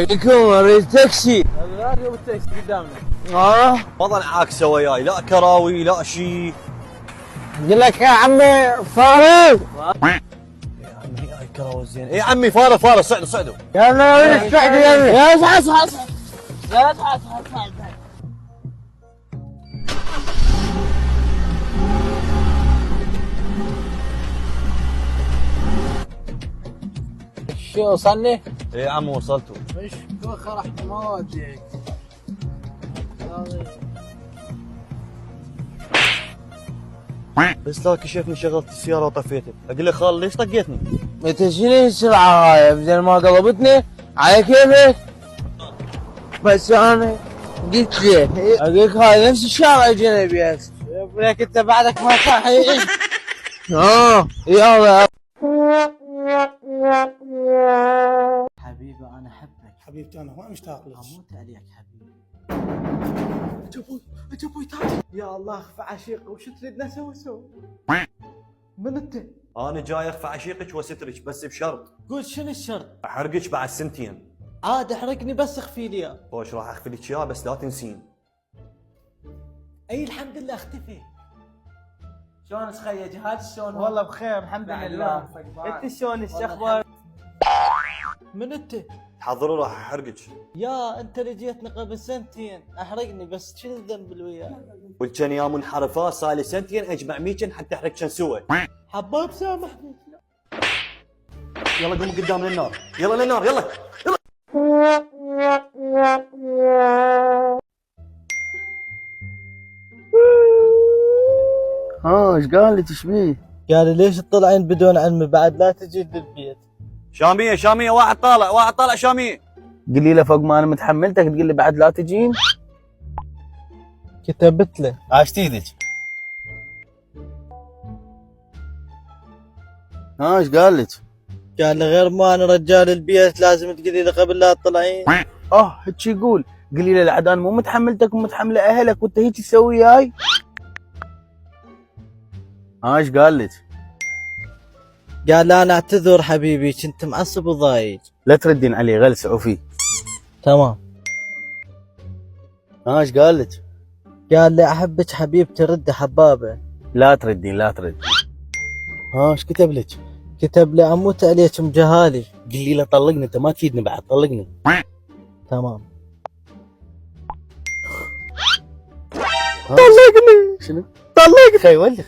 عليكم اريد تاكسي. لا اليوم التاكسي قدامنا. ما ظل عاكسه وياي، لا كراوي لا شيء. اقول لك يا عمي فارس. يا عمي هاي كراوي زين. اي عمي فارس صعدوا. يا ناوي تسعد يا اصحى لا اصحى. شو وصلني؟ اي عم وصلتوا. ايش توخر رحت ما وديك. بس لا كشفني شغلت السياره وطفيتك، اقول له خال ليش طقيتني؟ انت شنو السرعه هاي؟ بدل ما قلبتني على كيفك. بس انا قلت لك اقول لك هاي نفس الشارع جينا بيها. لك انت بعدك ما صحي. يلا حبيبي انا احبك. حبيبتي انا ما مشتاق لك. اموت عليك حبيبي. ابوي تعال. يا الله اخفى عشيقي وش تريدنا نسوي؟ من انت؟ انا جاي اخفى عشيقك واسترك بس بشرط قول شنو الشرط؟ احرقك بعد سنتين. عاد احرقني بس اخفي لي اياه. خوش راح اخفي لك اياه بس لا تنسين. اي الحمد لله اختفي. شلون تخيل جهاز شلون؟ والله بخير الحمد لله. انت شلون الاخبار؟ من انت؟ تحضروا راح احرقك. يا انت اللي جيتني قبل سنتين احرقني بس شنو الذنب اللي وياك؟ والكن يا منحرفات صار لي سنتين اجمع ميكن حتى احرق كن سوى. حباب سامحني. يلا قوموا قدام للنار، يلا للنار يلا. ايش قال لك ايش بيه؟ قال لي ليش تطلعين بدون علمي بعد لا تجي للبيت؟ شاميه واحد طالع شاميه. قولي له فوق ما انا متحملتك تقول لي بعد لا تجين. كتبت له. عاشت ايدك. ايش قال لك؟ قال لي غير ما انا رجال البيت لازم تقولي لي قبل لا تطلعين. هيك يقول. قولي له العدان مو متحملتك ومتحمله اهلك وانت هيك تسوي هاي. ايش قال لك؟ قال لا انا اعتذر حبيبي كنت معصب وضايج. لا تردين عليه غلسه وفي. تمام. ايش قال لك؟ قال لي احبك حبيبتي رد حبابه. لا تردين. ايش كتب لك؟ كتب لي اموت عليك مجهالي. قولي له طلقني انت ما تفيدني بعد طلقني. تمام. طلقني. شنو؟ طلقني. خيولي